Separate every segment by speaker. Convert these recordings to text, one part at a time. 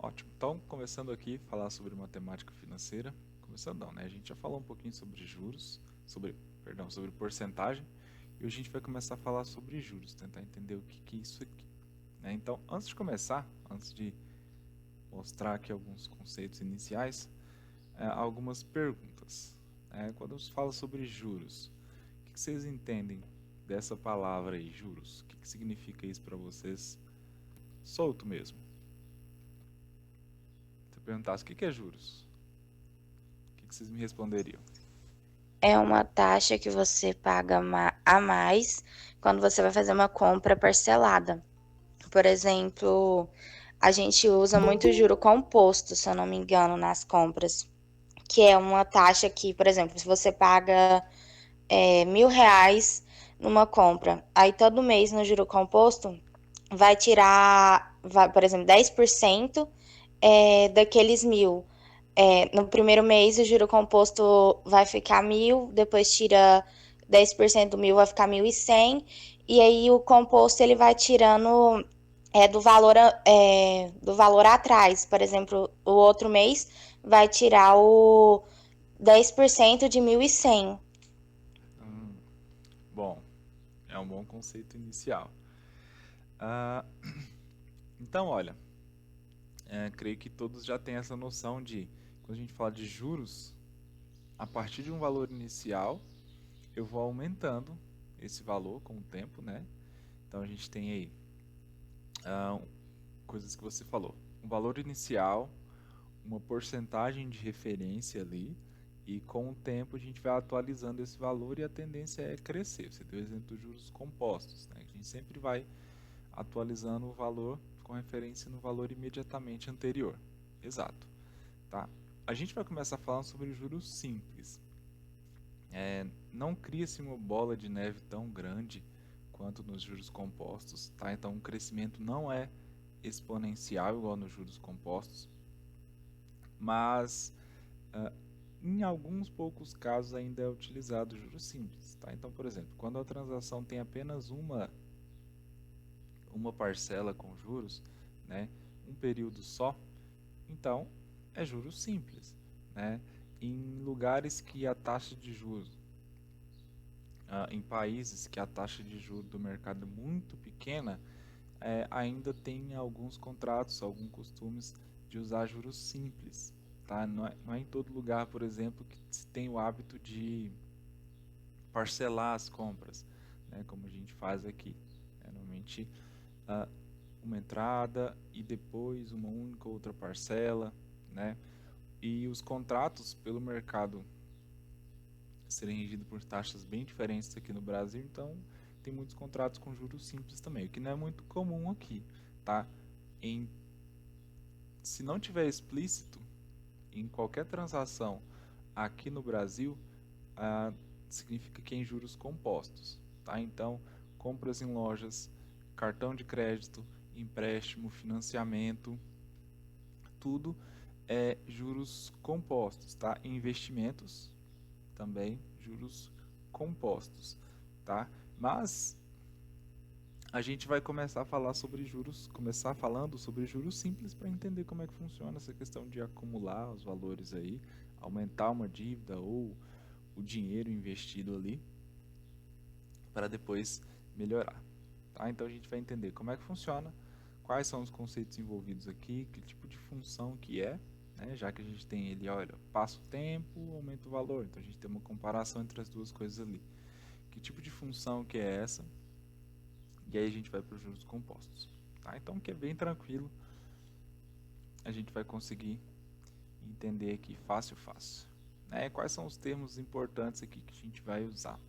Speaker 1: Ótimo. Então, começando aqui, falar sobre matemática financeira. Começando não, né? A gente já falou um pouquinho sobre juros, sobre porcentagem, e hoje a gente vai começar a falar sobre juros, tentar entender o que é isso aqui, né? Então, antes de começar, antes de mostrar aqui alguns conceitos iniciais, algumas perguntas. Quando se fala sobre juros, o que vocês entendem dessa palavra aí, juros? O que significa isso para vocês? Solto mesmo. Se eu perguntasse o que é juros, o que vocês me responderiam?
Speaker 2: É uma taxa que você paga a mais quando você vai fazer uma compra parcelada. Por exemplo, a gente usa muito juro composto, se eu não me engano, nas compras, que é uma taxa que, por exemplo, se você paga R$ 1.000 numa compra, aí todo mês no juro composto vai tirar, por exemplo, 10% daqueles 1.000. No primeiro mês o juro composto vai ficar 1.000, depois tira 10% do 1.000, vai ficar 1.100, e aí o composto ele vai tirando do valor atrás. Por exemplo, o outro mês vai tirar o 10% de 1.100.
Speaker 1: Hum, bom, é um bom conceito inicial. Ah, então, olha, creio que todos já têm essa noção de, quando a gente fala de juros, a partir de um valor inicial, eu vou aumentando esse valor com o tempo, né? Então a gente tem aí ah, coisas que você falou. Um valor inicial, uma porcentagem de referência ali, e com o tempo a gente vai atualizando esse valor e a tendência é crescer. Você deu o exemplo dos juros compostos, né? A gente sempre vai atualizando o valor com referência no valor imediatamente anterior. Exato. Tá? A gente vai começar falando sobre juros simples. Não cria-se uma bola de neve tão grande quanto nos juros compostos, tá? Então o crescimento não é exponencial igual nos juros compostos, mas ah, em alguns poucos casos ainda é utilizado juros simples, tá? Então, por exemplo, quando a transação tem apenas uma parcela com juros, né, um período só, então é juros simples, né? Em lugares que a taxa de juros, em países que a taxa de juros do mercado é muito pequena, ainda tem alguns contratos, alguns costumes de usar juros simples, tá? Não é em todo lugar, por exemplo, que se tem o hábito de parcelar as compras, né? Como a gente faz aqui. Normalmente, ah, uma entrada e depois uma única outra parcela, né? E os contratos pelo mercado serem regidos por taxas bem diferentes aqui no Brasil, então tem muitos contratos com juros simples também, o que não é muito comum aqui, tá? Em, se não tiver explícito em qualquer transação aqui no Brasil, ah, significa que é em juros compostos, tá? Então, compras em lojas, cartão de crédito, empréstimo, financiamento, tudo é juros compostos, tá? Investimentos também juros compostos, tá? Mas a gente vai começar falando sobre juros simples para entender como é que funciona essa questão de acumular os valores aí, aumentar uma dívida ou o dinheiro investido ali para depois melhorar, tá? Então a gente vai entender como é que funciona, quais são os conceitos envolvidos aqui, que tipo de função que é, né? Já que a gente tem ele, olha, passa o tempo, aumenta o valor, então a gente tem uma comparação entre as duas coisas ali. Que tipo de função que é essa? E aí a gente vai para os juros compostos, tá? Então que é bem tranquilo, a gente vai conseguir entender aqui fácil, fácil. Quais são os termos importantes aqui que a gente vai usar?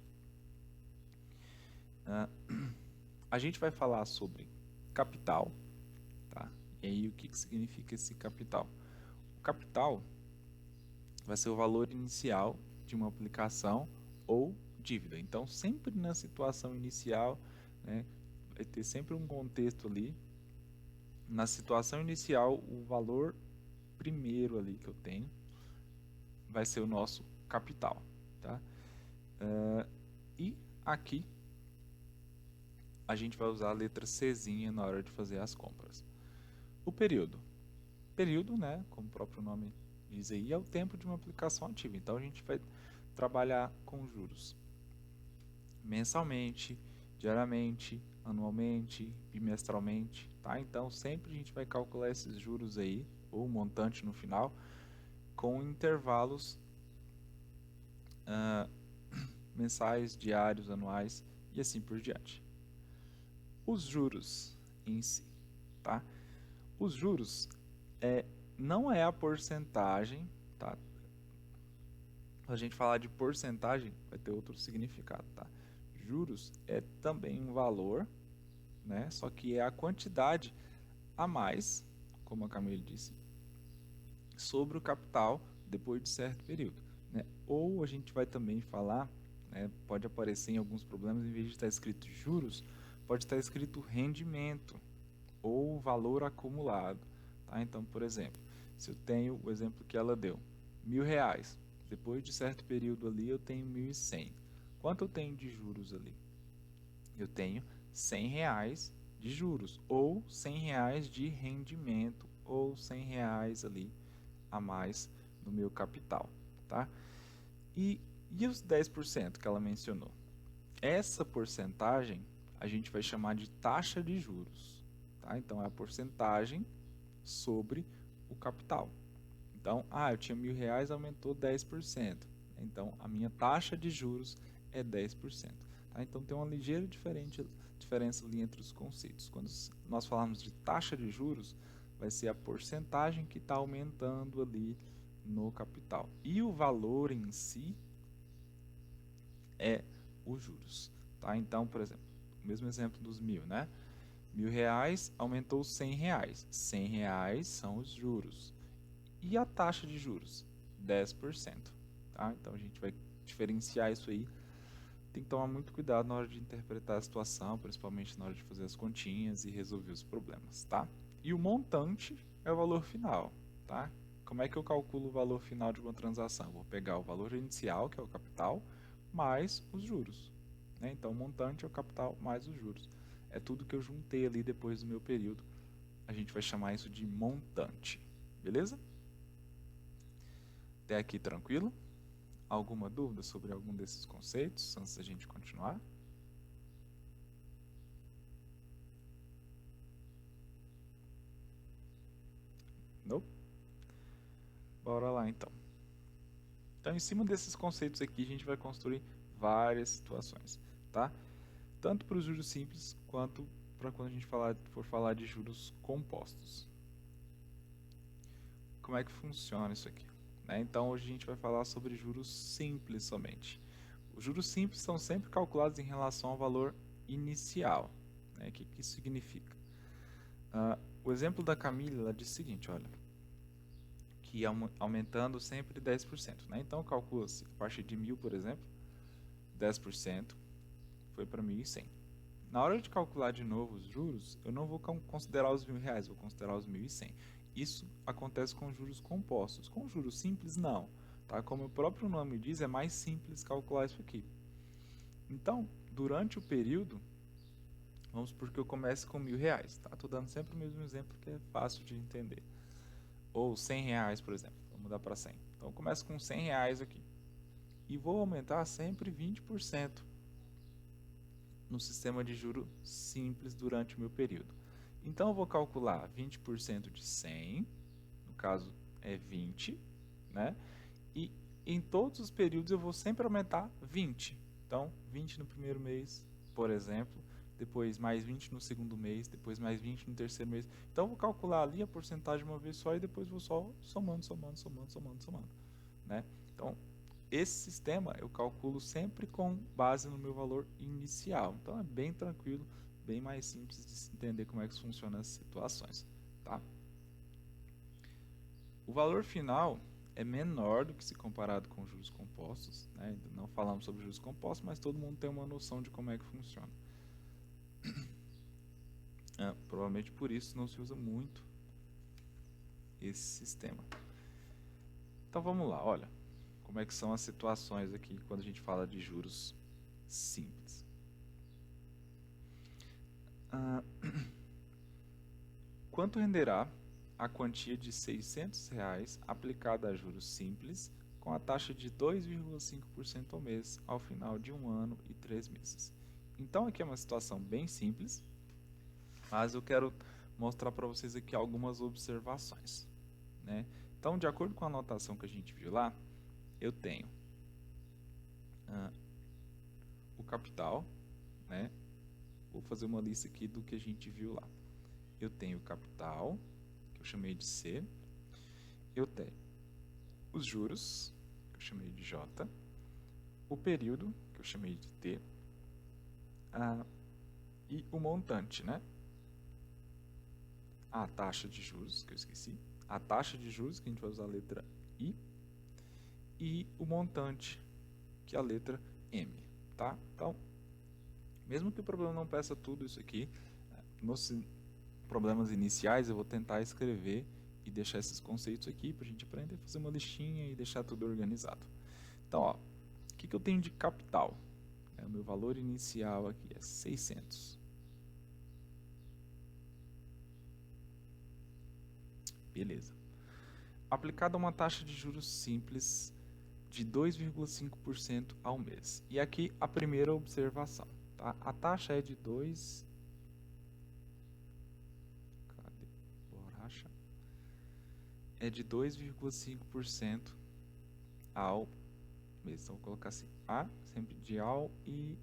Speaker 1: Ah, a gente vai falar sobre capital, tá? E aí o que significa esse capital? O capital vai ser o valor inicial de uma aplicação ou dívida. Então, sempre na situação inicial, né, vai ter sempre um contexto ali. Na situação inicial, o valor primeiro ali que eu tenho vai ser o nosso capital, tá? E aqui a gente vai usar a letra Czinha na hora de fazer as compras. O período. período, né, como o próprio nome diz aí, é o tempo de uma aplicação ativa. Então a gente vai trabalhar com juros mensalmente, diariamente, anualmente, bimestralmente, tá? Então sempre a gente vai calcular esses juros aí, ou montante no final, com intervalos mensais, diários, anuais e assim por diante. Os juros em si, tá? Os juros não é a porcentagem, tá? Quando a gente falar de porcentagem, vai ter outro significado, tá? Juros é também um valor, né? Só que é a quantidade a mais, como a Camille disse, sobre o capital depois de certo período, né? Ou a gente vai também falar, né, pode aparecer em alguns problemas, em vez de estar escrito juros, pode estar escrito rendimento ou valor acumulado, tá? Então, por exemplo, se eu tenho o exemplo que ela deu, R$ 1.000, depois de certo período ali eu tenho 1.100. Quanto eu tenho de juros ali? Eu tenho R$ 100 de juros, ou R$ 100 de rendimento, ou R$ 100 ali a mais no meu capital, tá? E os 10% que ela mencionou? Essa porcentagem a gente vai chamar de taxa de juros, tá? Então é a porcentagem sobre o capital. Então, eu tinha R$ 1.000, aumentou 10%. Então, a minha taxa de juros é 10%. Tá? Então, tem uma ligeira diferença ali entre os conceitos. Quando nós falarmos de taxa de juros, vai ser a porcentagem que está aumentando ali no capital. E o valor em si é os juros. Tá? Então, por exemplo, o mesmo exemplo dos 1.000, né? R$ 1.000 aumentou R$ 100. R$ 100 são os juros. E a taxa de juros? 10%. Tá? Então a gente vai diferenciar isso aí. Tem que tomar muito cuidado na hora de interpretar a situação, principalmente na hora de fazer as continhas e resolver os problemas. Tá? E o montante é o valor final. Tá? Como é que eu calculo o valor final de uma transação? Eu vou pegar o valor inicial, que é o capital, mais os juros. Né? Então o montante é o capital mais os juros. É tudo que eu juntei ali depois do meu período. A gente vai chamar isso de montante. Beleza? Até aqui tranquilo? Alguma dúvida sobre algum desses conceitos antes da gente continuar? Não? Bora lá então. Então, em cima desses conceitos aqui, a gente vai construir várias situações, tá? Tanto para os juros simples quanto para quando a gente for falar de juros compostos. Como é que funciona isso aqui? Né? Então, hoje a gente vai falar sobre juros simples somente. Os juros simples são sempre calculados em relação ao valor inicial. Né? O que isso significa? O exemplo da Camila, ela diz o seguinte, olha, que aumentando sempre 10%. Né? Então, calcula-se, a partir de 1.000, por exemplo, 10% foi para 1.100. Na hora de calcular de novo os juros, eu não vou considerar os R$ 1.000, vou considerar os 1.100. Isso acontece com juros compostos. Com juros simples, não. Tá? Como o próprio nome diz, é mais simples calcular isso aqui. Então, durante o período, vamos supor que eu comece com R$ 1.000. Tá? Estou dando sempre o mesmo exemplo que é fácil de entender. Ou R$ 100, por exemplo. Vou mudar para 100. Então, eu começo com R$ 100 aqui. E vou aumentar sempre 20% no sistema de juro simples durante o meu período. Então, eu vou calcular 20% de 100, no caso é 20, né? E em todos os períodos eu vou sempre aumentar 20. Então, 20 no primeiro mês, por exemplo, depois mais 20 no segundo mês, depois mais 20 no terceiro mês. Então, eu vou calcular ali a porcentagem uma vez só e depois vou só somando, né? Então, esse sistema eu calculo sempre com base no meu valor inicial. Então, é bem tranquilo, bem mais simples de se entender como é que funcionam as situações, tá? O valor final é menor do que se comparado com juros compostos, né? Ainda não falamos sobre juros compostos, mas todo mundo tem uma noção de como é que funciona. Provavelmente por isso não se usa muito esse sistema. Então vamos lá, olha como é que são as situações aqui quando a gente fala de juros simples. Quanto renderá a quantia de R$ 600 aplicada a juros simples com a taxa de 2,5% ao mês ao final de 1 ano e 3 meses. Então aqui é uma situação bem simples, mas eu quero mostrar para vocês aqui algumas observações, né? Então, de acordo com a anotação que a gente viu lá, eu tenho o capital, né? Vou fazer uma lista aqui do que a gente viu lá. Eu tenho o capital, que eu chamei de C. Eu tenho os juros, que eu chamei de J. O período, que eu chamei de T. E o montante, né? A taxa de juros, que eu esqueci. A taxa de juros, que a gente vai usar a letra I. E o montante, que é a letra M, tá? Então, mesmo que o problema não peça tudo isso aqui, nos problemas iniciais eu vou tentar escrever e deixar esses conceitos aqui para a gente aprender a fazer uma listinha e deixar tudo organizado. Então, ó, o que eu tenho de capital? O meu valor inicial aqui é 600. Beleza. Aplicada uma taxa de juros simples de 2,5% ao mês. E aqui a primeira observação, tá? A taxa é de 2... Cadê? Borracha. É de 2,5% ao mês. Então, vou colocar assim, A, sempre de ao, e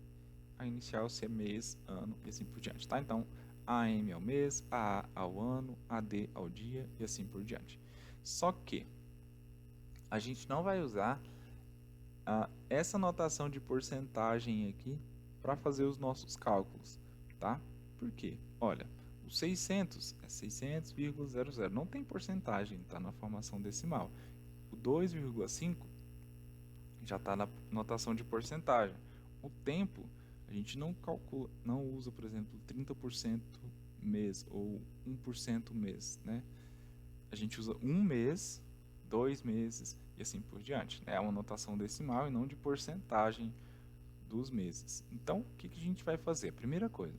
Speaker 1: a inicial se é mês, ano e assim por diante, tá? Então, AM ao mês, AA ao ano, AD ao dia e assim por diante. Só que a gente não vai usar essa notação de porcentagem aqui para fazer os nossos cálculos, tá? Por quê? Olha, o 600 é 600,00, não tem porcentagem, está na formação decimal. O 2,5 já está na notação de porcentagem. O tempo, a gente não calcula, não usa, por exemplo, 30% mês ou 1% mês, né? A gente usa 1 mês, 2 meses e assim por diante. É uma notação decimal e não de porcentagem dos meses. Então, o que a gente vai fazer? Primeira coisa,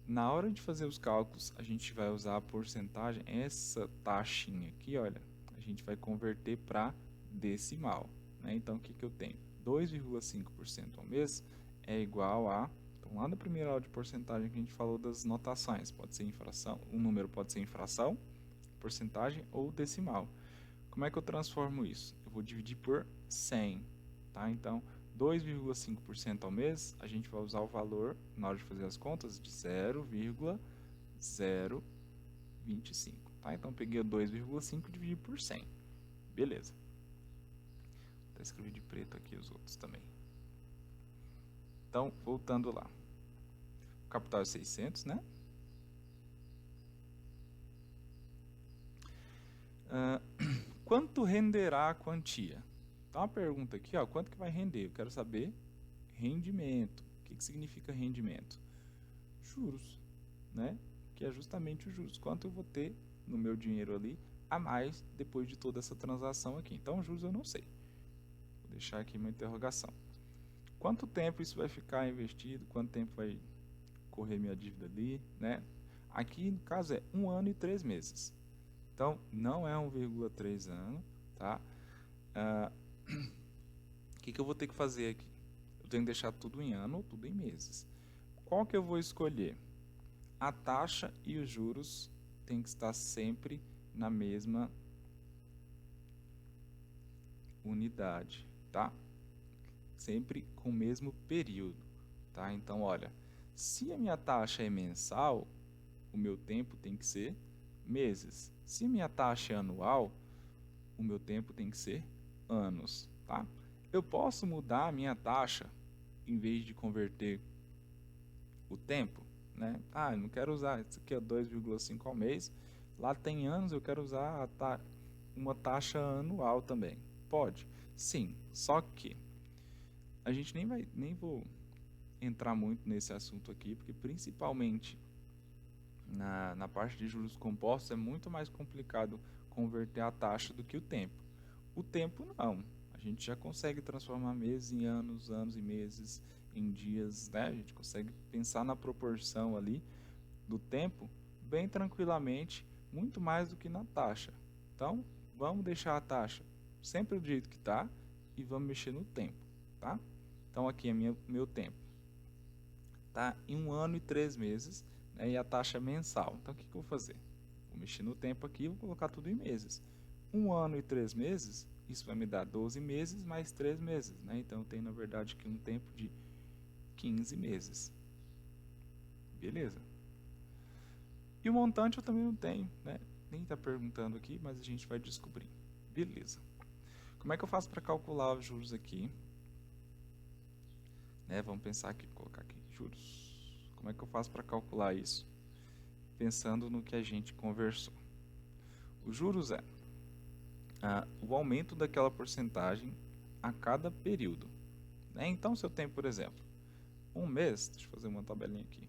Speaker 1: na hora de fazer os cálculos, a gente vai usar a porcentagem, essa taxinha aqui, olha, a gente vai converter para decimal, né? Então, o que eu tenho? 2,5% ao mês é igual a... Então, lá na primeira aula de porcentagem que a gente falou das notações, pode ser infração, um número pode ser infração, porcentagem ou decimal. Como é que eu transformo isso? Eu vou dividir por 100, tá? Então, 2,5% ao mês, a gente vai usar o valor, na hora de fazer as contas, de 0,025, tá? Então, peguei o 2,5 e dividi por 100. Beleza. Vou até escrever de preto aqui os outros também. Então, voltando lá. O capital é 600, né? Quanto renderá a quantia? Então, uma pergunta aqui, ó, quanto que vai render? Eu quero saber rendimento. O que significa rendimento? Juros, né? Que é justamente os juros. Quanto eu vou ter no meu dinheiro ali a mais depois de toda essa transação aqui. Então, juros eu não sei. Vou deixar aqui uma interrogação. Quanto tempo isso vai ficar investido? Quanto tempo vai correr minha dívida ali, né? Aqui, no caso, é 1 ano e 3 meses. Então, não é 1,3 ano, tá? O que eu vou ter que fazer aqui? Eu tenho que deixar tudo em ano ou tudo em meses. Qual que eu vou escolher? A taxa e os juros tem que estar sempre na mesma unidade, tá? Sempre com o mesmo período, tá? Então, olha, se a minha taxa é mensal, o meu tempo tem que ser meses. Se minha taxa é anual, o meu tempo tem que ser anos, tá? Eu posso mudar a minha taxa em vez de converter o tempo, né? Ah, eu não quero usar, isso aqui é 2,5 ao mês, lá tem anos, eu quero usar uma taxa anual também. Pode? Sim, só que a gente nem vou entrar muito nesse assunto aqui, porque principalmente na parte de juros compostos é muito mais complicado converter a taxa do que o tempo. O tempo não, a gente já consegue transformar meses em anos, anos e meses em dias, né? A gente consegue pensar na proporção ali do tempo bem tranquilamente muito mais do que na taxa. Então, vamos deixar a taxa sempre do jeito que está e vamos mexer no tempo, tá? Então, aqui é meu tempo. Tá? Em 1 ano e 3 meses, né? E a taxa mensal. Então, o que eu vou fazer? Vou mexer no tempo aqui e vou colocar tudo em meses. 1 ano e 3 meses, isso vai me dar 12 meses mais 3 meses, né? Então, eu tenho, na verdade, aqui um tempo de 15 meses. Beleza? E o montante eu também não tenho, né? Nem está perguntando aqui, mas a gente vai descobrir. Beleza. Como é que eu faço para calcular os juros aqui? Né? Vamos pensar aqui, colocar aqui juros. Como é que eu faço para calcular isso? Pensando no que a gente conversou. Os juros é o aumento daquela porcentagem a cada período. Né? Então, se eu tenho, por exemplo, um mês, deixa eu fazer uma tabelinha aqui.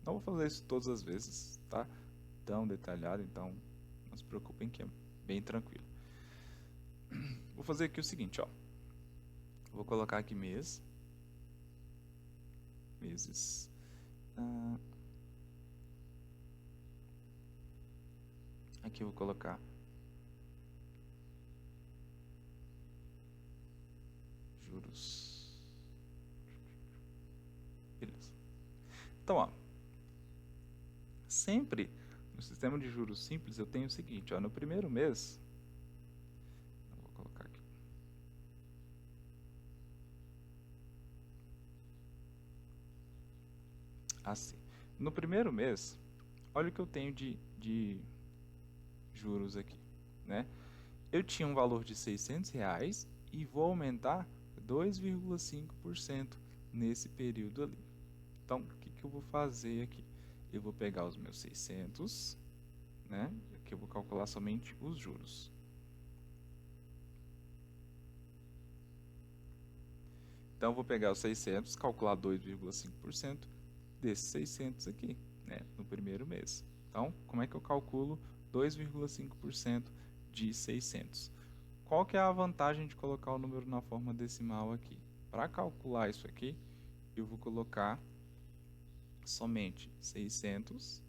Speaker 1: Não vou fazer isso todas as vezes, tá? Tão detalhado, então não se preocupem que é bem tranquilo. Vou fazer aqui o seguinte, ó. Vou colocar aqui mês, meses. Aqui eu vou colocar juros. Beleza. Então, ó, sempre no sistema de juros simples eu tenho o seguinte, ó, no primeiro mês, vou colocar aqui. Assim, no primeiro mês, olha o que eu tenho de juros aqui, né? Eu tinha um valor de R$600 e vou aumentar 2,5% nesse período ali. Então, o que eu vou fazer aqui? Eu vou pegar os meus 600, né? Aqui eu vou calcular somente os juros. Então, eu vou pegar os 600, calcular 2,5% desses 600 aqui, né? No primeiro mês. Então, como é que eu calculo 2,5% de 600? Qual que é a vantagem de colocar o número na forma decimal aqui? Para calcular isso aqui, eu vou colocar somente 600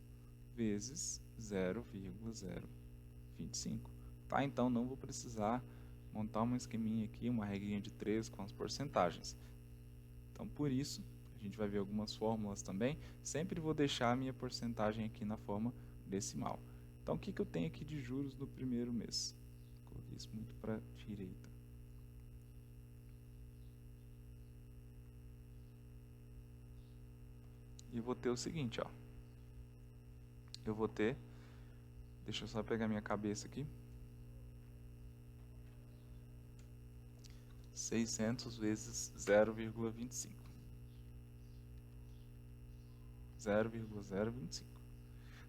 Speaker 1: vezes 0,025. Tá? Então, não vou precisar montar um esqueminha aqui, uma regrinha de 3 com as porcentagens. Então, por isso, a gente vai ver algumas fórmulas também. Sempre vou deixar a minha porcentagem aqui na forma decimal. Então, o que eu tenho aqui de juros no primeiro mês? Coloquei isso muito para a direita. E vou ter o seguinte, ó. Eu vou ter, deixa eu só pegar minha cabeça aqui, 600 vezes 0,25. 0,025.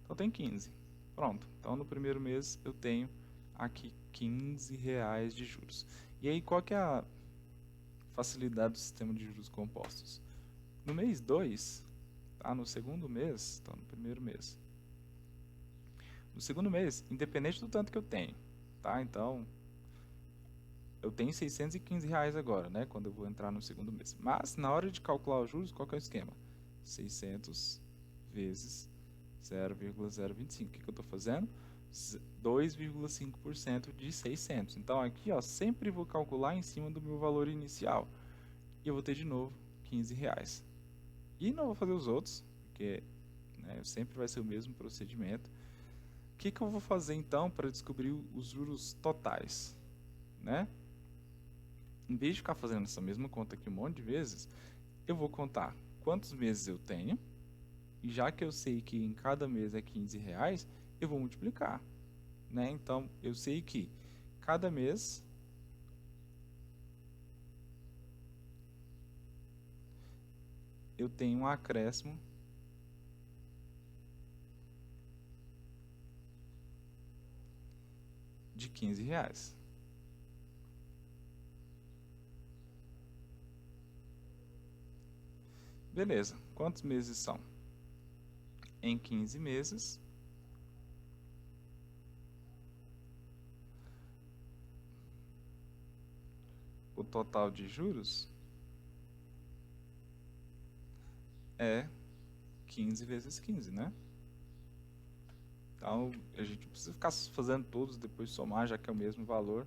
Speaker 1: Então tem 15. Pronto. Então no primeiro mês eu tenho aqui R$15 de juros. E aí qual que é a facilidade do sistema de juros compostos? No mês 2, tá? No segundo mês, então no primeiro mês. No segundo mês, independente do tanto que eu tenho, tá? Então eu tenho R$615 agora, né? Quando eu vou entrar no segundo mês. Mas na hora de calcular os juros, qual que é o esquema? 600 vezes 0,025. O que eu estou fazendo? 2,5% de 600. Então aqui, ó, sempre vou calcular em cima do meu valor inicial. E eu vou ter de novo R$15. E não vou fazer os outros, porque né, sempre vai ser o mesmo procedimento. O que eu vou fazer então para descobrir os juros totais? Né? Em vez de ficar fazendo essa mesma conta aqui um monte de vezes, eu vou contar quantos meses eu tenho. E já que eu sei que em cada mês é R$15, eu vou multiplicar. Né? Então, eu sei que cada mês eu tenho um acréscimo de R$15. Beleza, quantos meses são? Em 15 meses, o total de juros é 15 vezes 15, né? Então, a gente não precisa ficar fazendo todos, depois somar, já que é o mesmo valor.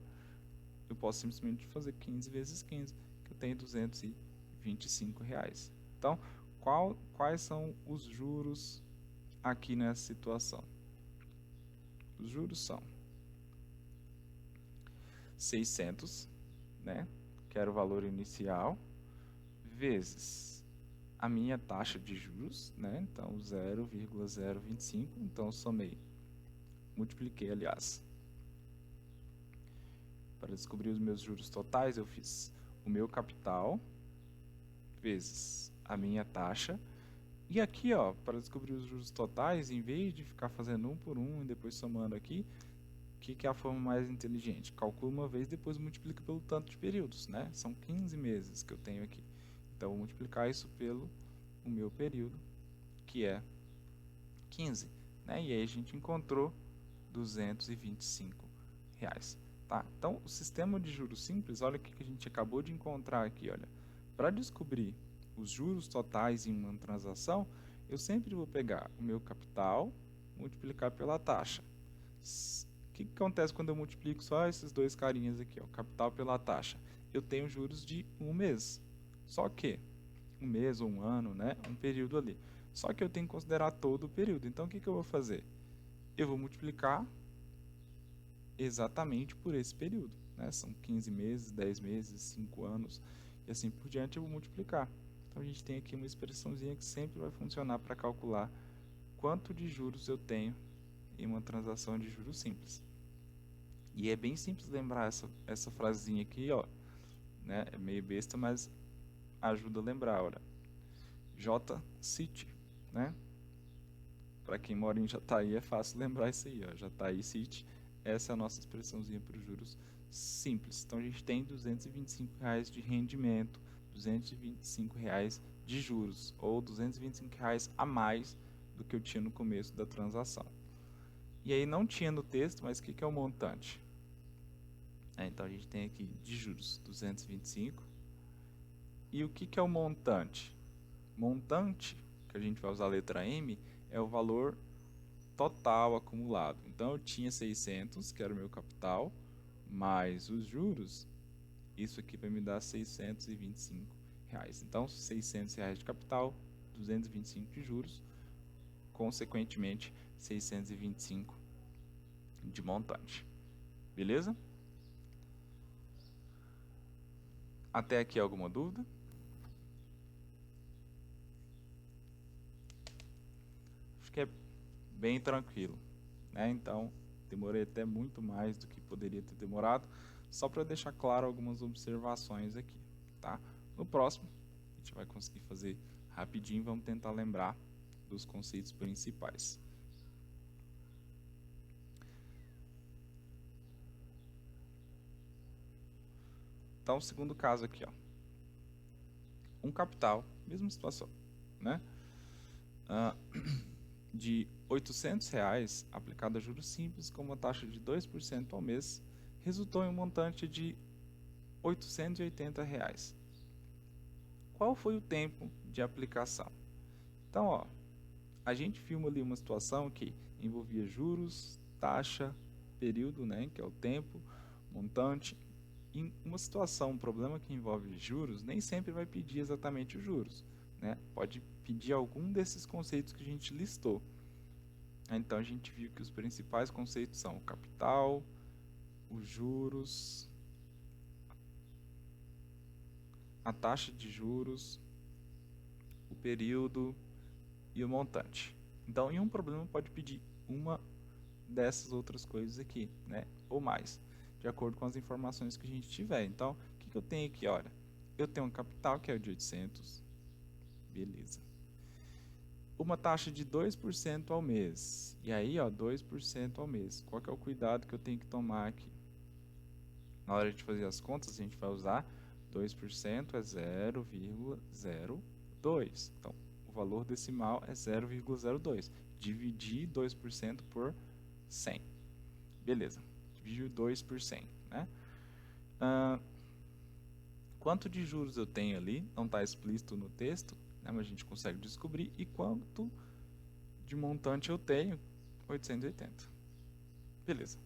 Speaker 1: Eu posso simplesmente fazer 15 vezes 15, que eu tenho R$ 225. Então, quais são os juros aqui nessa situação? Os juros são 600, né, que era o valor inicial, vezes a minha taxa de juros, né, então 0,025, então eu somei, multipliquei, aliás. Para descobrir os meus juros totais, eu fiz o meu capital vezes a minha taxa. E aqui, ó, para descobrir os juros totais, em vez de ficar fazendo um por um e depois somando aqui, o que é a forma mais inteligente? Calcula uma vez, depois multiplica pelo tanto de períodos, né? São 15 meses que eu tenho aqui. Então, eu vou multiplicar isso pelo o meu período, que é 15, né? E aí a gente encontrou R$ 225. Tá? Então, o sistema de juros simples, olha o que a gente acabou de encontrar aqui, olha. Para descobrir os juros totais em uma transação, eu sempre vou pegar o meu capital, multiplicar pela taxa. O que acontece quando eu multiplico só esses dois carinhas aqui, ó, capital pela taxa? Eu tenho juros de um mês. Só que, um mês ou um ano, né, um período ali. Só que eu tenho que considerar todo o período. Então, o que eu vou fazer? Eu vou multiplicar exatamente por esse período, né? São 15 meses, 10 meses, 5 anos e assim por diante, eu vou multiplicar. Então a gente tem aqui uma expressãozinha que sempre vai funcionar para calcular quanto de juros eu tenho em uma transação de juros simples. E é bem simples lembrar essa frasinha aqui, ó, né? É meio besta, mas ajuda a lembrar, olha. JCIT, né? Para quem mora em Jataí é fácil lembrar isso aí, ó. Jataí City, essa é a nossa expressãozinha para os juros simples. Então a gente tem R$ 225 de rendimento, R$ 225 de juros, ou R$ 225 a mais do que eu tinha no começo da transação. E aí não tinha no texto, mas o que é o montante? Então a gente tem aqui de juros 225. E o que é o montante? Montante, que a gente vai usar a letra M, é o valor total acumulado. Então eu tinha 600, que era o meu capital, mais os juros, isso aqui vai me dar R$ 625. Então, R$ 600 de capital, 225 de juros, consequentemente 625 de montante. Beleza? Até aqui alguma dúvida? Acho que é bem tranquilo, né? Então, demorei até muito mais do que poderia ter demorado, só para deixar claro algumas observações aqui, tá? No próximo, a gente vai conseguir fazer rapidinho, vamos tentar lembrar dos conceitos principais. Então, o segundo caso aqui, ó. Um capital, mesma situação, né? De R$ 800 aplicado a juros simples com uma taxa de 2% ao mês, resultou em um montante de R$ 880. Qual foi o tempo de aplicação? Então, ó, a gente filma ali uma situação que envolvia juros, taxa, período, né, que é o tempo, montante. Em uma situação, um problema que envolve juros, nem sempre vai pedir exatamente os juros, né? Pode pedir algum desses conceitos que a gente listou. Então a gente viu que os principais conceitos são o capital, os juros, a taxa de juros, o período e o montante. Então, em um problema pode pedir uma dessas outras coisas aqui, né? Ou mais, de acordo com as informações que a gente tiver. Então, o que eu tenho aqui? Olha, eu tenho um capital que é o de 800, beleza. Uma taxa de 2% ao mês. E aí, ó, 2% ao mês. Qual que é o cuidado que eu tenho que tomar aqui? Na hora de fazer as contas, a gente vai usar 2% é 0,02. Então, o valor decimal é 0,02. Dividir 2% por 100. Beleza. Dividir 2 por 100, né? Quanto de juros eu tenho ali, não está explícito no texto, né, mas a gente consegue descobrir. E quanto de montante eu tenho, 880. Beleza.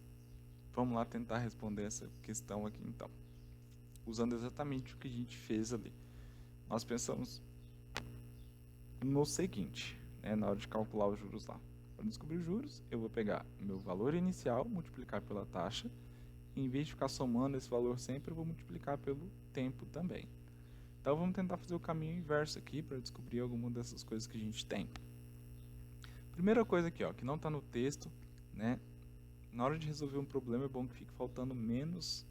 Speaker 1: Vamos lá tentar responder essa questão aqui então. Usando exatamente o que a gente fez ali. Nós pensamos no seguinte, né, na hora de calcular os juros lá. Para descobrir os juros, eu vou pegar o meu valor inicial, multiplicar pela taxa, e em vez de ficar somando esse valor sempre, eu vou multiplicar pelo tempo também. Então vamos tentar fazer o caminho inverso aqui para descobrir alguma dessas coisas que a gente tem. Primeira coisa aqui, ó, que não está no texto, né? Na hora de resolver um problema é bom que fique faltando menos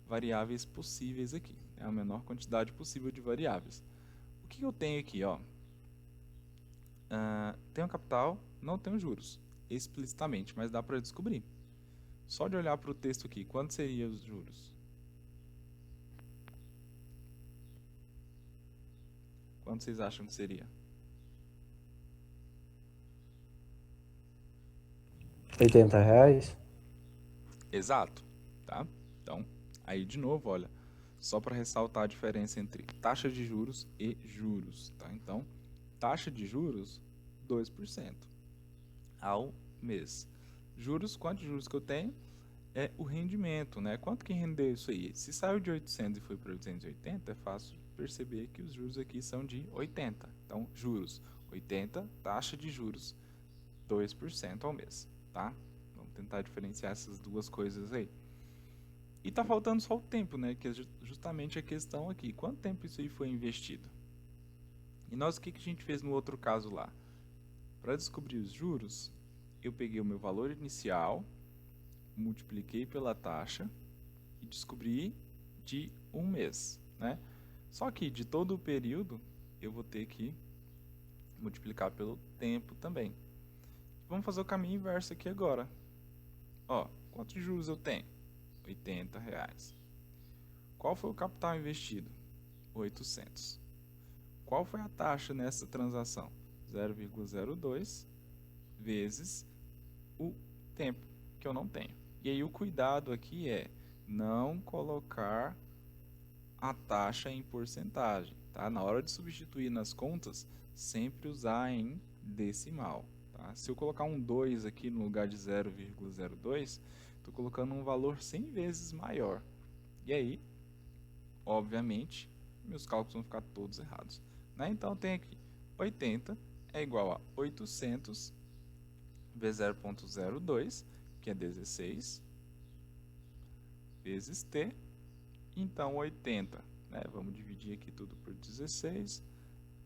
Speaker 1: variáveis possíveis aqui, né? A menor quantidade possível de variáveis. O que eu tenho aqui, ó? Tenho capital, não tenho juros, explicitamente, mas dá para descobrir. Só de olhar para o texto aqui, quanto seriam os juros? Quanto vocês acham que seria?
Speaker 3: R$ 80.
Speaker 1: Exato, tá? Então, aí de novo, olha, só para ressaltar a diferença entre taxa de juros e juros, tá? Então, taxa de juros, 2% ao mês. Juros, quantos juros que eu tenho? É o rendimento, né? Quanto que rendeu isso aí? Se saiu de 800 e foi para 880, é fácil perceber que os juros aqui são de 80. Então, juros, 80, taxa de juros, 2% ao mês, tá? Vamos tentar diferenciar essas duas coisas aí. E tá faltando só o tempo, né? Que é justamente a questão aqui. Quanto tempo isso aí foi investido? E nós, o que a gente fez no outro caso lá? Para descobrir os juros, eu peguei o meu valor inicial, multipliquei pela taxa e descobri de um mês, né? Só que de todo o período, eu vou ter que multiplicar pelo tempo também. Vamos fazer o caminho inverso aqui agora. Ó, quantos juros eu tenho? R$ 80. Qual foi o capital investido? 800. Qual foi a taxa nessa transação? 0,02 vezes o tempo, que eu não tenho. E aí o cuidado aqui é não colocar a taxa em porcentagem, tá? Na hora de substituir nas contas, sempre usar em decimal, tá? Se eu colocar um 2 aqui no lugar de 0,02, estou colocando um valor 100 vezes maior. E aí, obviamente, meus cálculos vão ficar todos errados, né? Então tem aqui 80 é igual a 800 vezes 0,02, que é 16, vezes t. Então 80, né? Vamos dividir aqui tudo por 16,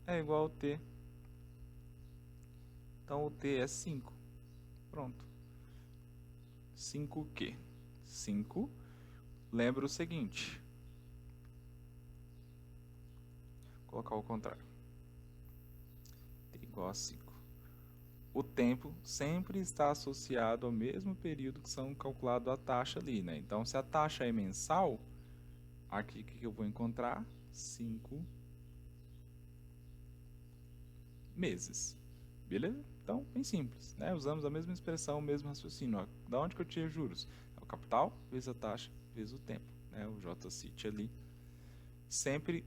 Speaker 1: é igual a t. Então o t é 5. Pronto. 5 o quê? 5. Lembra o seguinte. Vou colocar ao contrário. T igual a 5. O tempo sempre está associado ao mesmo período que são calculado a taxa ali, né? Então, se a taxa é mensal, aqui o que eu vou encontrar? 5 meses. Beleza? Então, bem simples, né? Usamos a mesma expressão, o mesmo raciocínio. Ó. Da onde que eu tiro juros? É o capital vezes a taxa vezes o tempo, né? O J-cit ali. Sempre,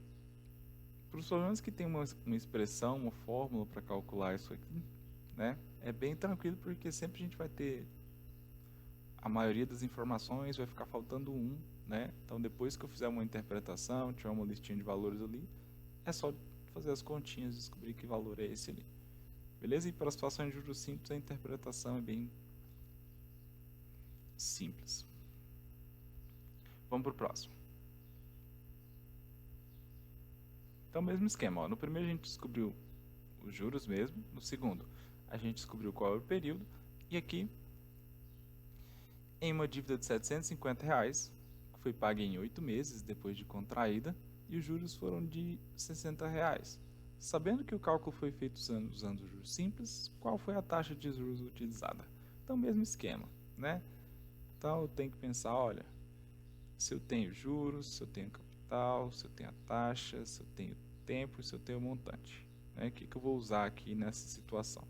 Speaker 1: para os problemas que tem uma expressão, uma fórmula para calcular isso aqui, né? É bem tranquilo porque sempre a gente vai ter a maioria das informações, vai ficar faltando um, né? Então depois que eu fizer uma interpretação, tiver uma listinha de valores ali, é só fazer as continhas e descobrir que valor é esse ali. Beleza? E para situações de juros simples, a interpretação é bem simples. Vamos para o próximo. Então, mesmo esquema. Ó. No primeiro a gente descobriu os juros mesmo. No segundo, a gente descobriu qual é o período. E aqui, em uma dívida de R$750, que foi paga em 8 meses depois de contraída, e os juros foram de R$60. Sabendo que o cálculo foi feito usando juros simples, qual foi a taxa de juros utilizada? Então, mesmo esquema, né? Então, eu tenho que pensar, olha, se eu tenho juros, se eu tenho capital, se eu tenho a taxa, se eu tenho tempo, se eu tenho montante. Né? O que eu vou usar aqui nessa situação?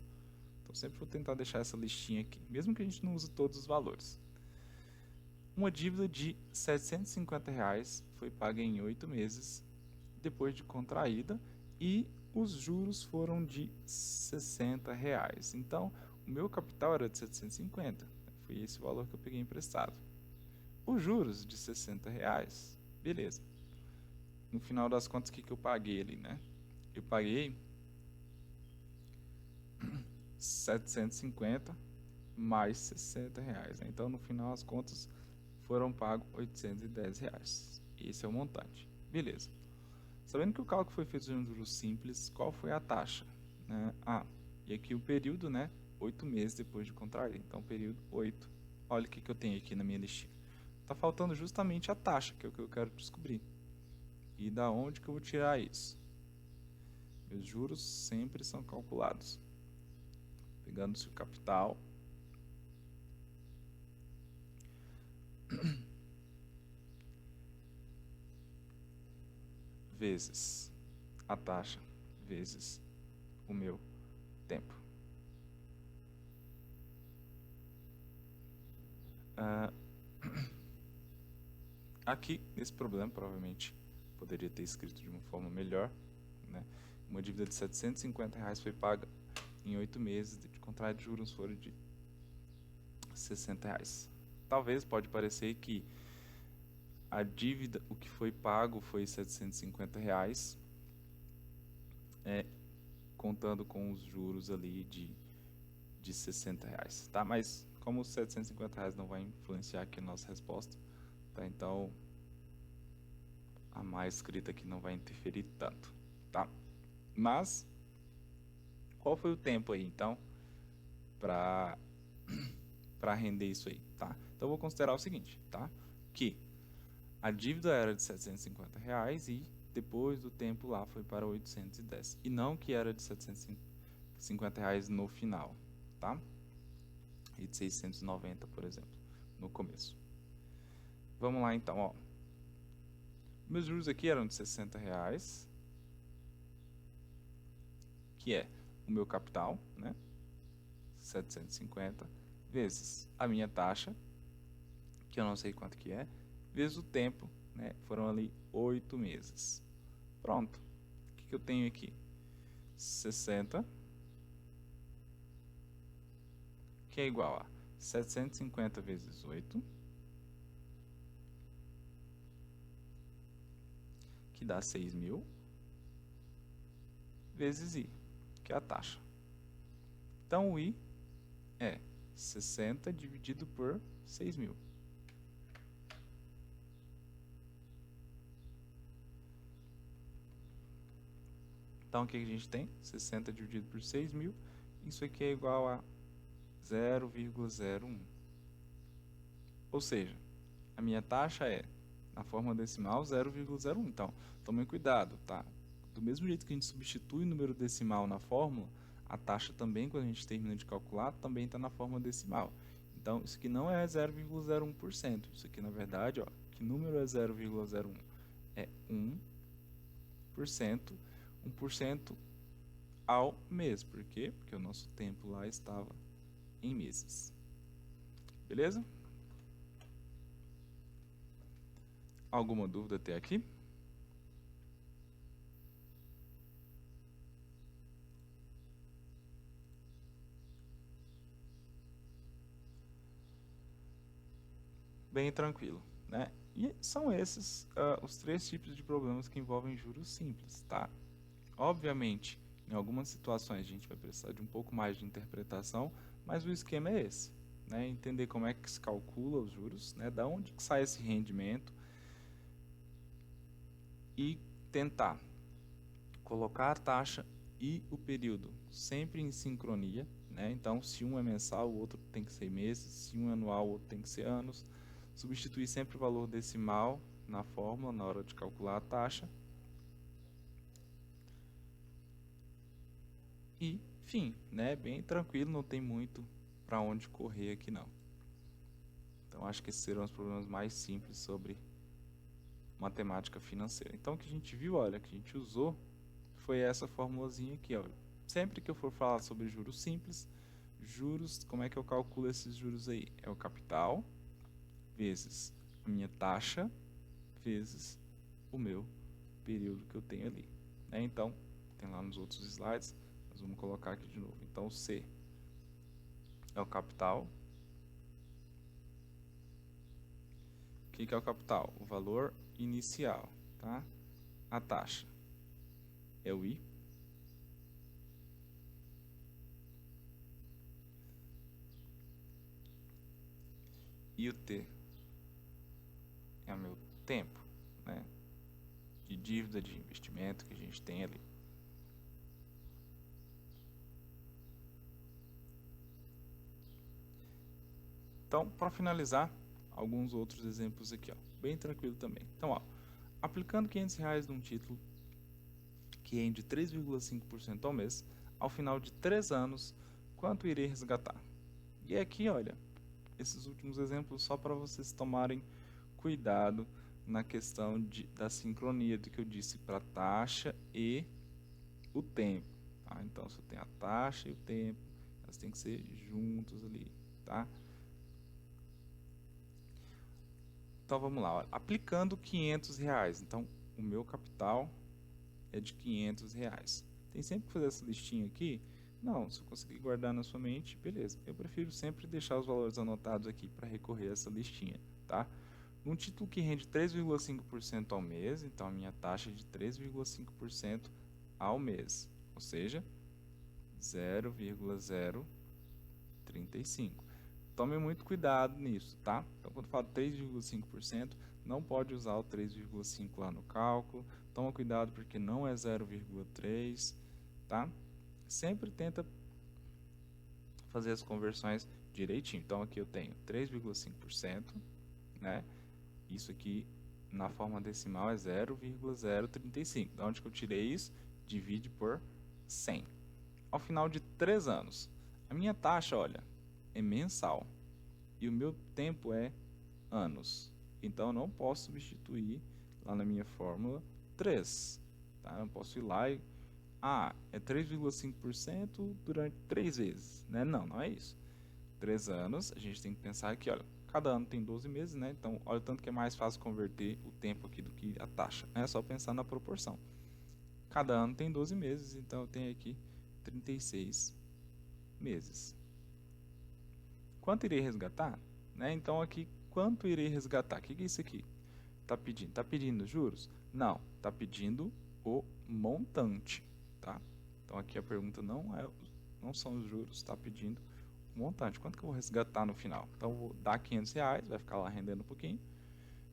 Speaker 1: Então, sempre vou tentar deixar essa listinha aqui, mesmo que a gente não use todos os valores. Uma dívida de R$750 foi paga em 8 meses, depois de contraída, e os juros foram de R$60. Então, o meu capital era de 750, foi esse o valor que eu peguei emprestado. Os juros de R$60, beleza. No final das contas, o que eu paguei ali, né? Eu paguei 750 mais R$60, né? Então, no final das contas, foram pagos R$810. Esse é o montante. Beleza. Sabendo que o cálculo foi feito em juros simples, qual foi a taxa? Né? E aqui o período, né? 8 meses depois de contrair. Então, período 8. Olha o que eu tenho aqui na minha listinha. Tá faltando justamente a taxa, que é o que eu quero descobrir. E da onde que eu vou tirar isso? Meus juros sempre são calculados. Pegando-se o capital vezes a taxa vezes o meu tempo. Aqui, nesse problema, provavelmente poderia ter escrito de uma forma melhor, né? Uma dívida de R$750 foi paga em 8 meses, de contrato de juros foram de R$60. Talvez pode parecer que a dívida, o que foi pago foi R$750, contando com os juros ali de R$60, tá? Mas como os R$750 não vai influenciar aqui a nossa resposta, tá? Então a mais escrita aqui não vai interferir tanto, tá? Mas qual foi o tempo aí, então, para render isso aí, tá? Então eu vou considerar o seguinte, tá? Que a dívida era de R$750 e depois do tempo lá foi para 810. E não que era de R$750 no final, tá? E de 690, por exemplo, no começo. Vamos lá então, ó. Meus juros aqui eram de R$60, que é o meu capital, né? 750, vezes a minha taxa, que eu não sei quanto que é, vezes o tempo, né? Foram ali 8 meses. Pronto. O que eu tenho aqui? 60, que é igual a 750 vezes 8, que dá 6.000, vezes I, que é a taxa. Então, o I é 60 dividido por 6.000. Então, o que a gente tem? 60 dividido por 6.000. Isso aqui é igual a 0,01. Ou seja, a minha taxa é, na forma decimal, 0,01. Então, tomem cuidado, tá? Do mesmo jeito que a gente substitui o número decimal na fórmula, a taxa também, quando a gente termina de calcular, também está na forma decimal. Então, isso aqui não é 0,01%. Isso aqui, na verdade, ó, que número é 0,01? É 1%. 1% ao mês. Por quê? Porque o nosso tempo lá estava em meses. Beleza? Alguma dúvida até aqui? Bem tranquilo, né? E são esses os 3 tipos de problemas que envolvem juros simples, tá? Obviamente, em algumas situações a gente vai precisar de um pouco mais de interpretação, mas o esquema é esse, né? Entender como é que se calcula os juros, né? Da onde que sai esse rendimento e tentar colocar a taxa e o período sempre em sincronia, né? Então, se um é mensal, o outro tem que ser meses, se um é anual, o outro tem que ser anos. Substituir sempre o valor decimal na fórmula na hora de calcular a taxa. E, enfim, né? Bem tranquilo, não tem muito para onde correr aqui não. Então, acho que esses serão os problemas mais simples sobre matemática financeira. Então, o que a gente viu, olha, que a gente usou foi essa formulazinha aqui, ó. Sempre que eu for falar sobre juros simples, juros, como é que eu calculo esses juros aí? É o capital vezes a minha taxa vezes o meu período que eu tenho ali, né? Então, tem lá nos outros slides, nós vamos colocar aqui de novo. Então, C é o capital. O que é o capital? O valor inicial, tá? A taxa é o I. E o T é o meu tempo, né? De dívida de investimento que a gente tem ali. Então, para finalizar, alguns outros exemplos aqui, ó, bem tranquilo também. Então, ó, aplicando R$500 num título que rende 3,5% ao mês, ao final de 3 anos, quanto irei resgatar? E aqui, olha, esses últimos exemplos só para vocês tomarem cuidado na questão da sincronia do que eu disse para a taxa e o tempo. Tá? Então, se eu tenho a taxa e o tempo, elas têm que ser juntos ali, tá? Então vamos lá, ó. Aplicando R$500, então o meu capital é de R$500. Tem sempre que fazer essa listinha aqui? Não, se eu conseguir guardar na sua mente, beleza. Eu prefiro sempre deixar os valores anotados aqui para recorrer a essa listinha, tá? Num título que rende 3,5% ao mês, então a minha taxa é de 3,5% ao mês, ou seja, 0,035. Tome muito cuidado nisso, tá? Então, quando eu falo 3,5%, não pode usar o 3,5 lá no cálculo. Toma cuidado porque não é 0,3, tá? Sempre tenta fazer as conversões direitinho. Então, aqui eu tenho 3,5%, né? Isso aqui na forma decimal é 0,035. De onde que eu tirei isso? Divide por 100. Ao final de 3 anos, a minha taxa, olha, é mensal e o meu tempo é anos. Então, eu não posso substituir lá na minha fórmula 3. Tá? Eu não posso ir lá e... é 3,5% durante 3 vezes. Né? Não, não é isso. 3 anos, a gente tem que pensar aqui, olha, cada ano tem 12 meses, né? Então, olha o tanto que é mais fácil converter o tempo aqui do que a taxa. É só pensar na proporção. Cada ano tem 12 meses, então eu tenho aqui 36 meses. Quanto irei resgatar? Né? Então, aqui, quanto irei resgatar? O que é isso aqui? Está pedindo? Está pedindo juros? Não, está pedindo o montante, tá? Então, aqui a pergunta não são os juros, está pedindo o montante. Quanto que eu vou resgatar no final? Então, eu vou dar R$500, vai ficar lá rendendo um pouquinho.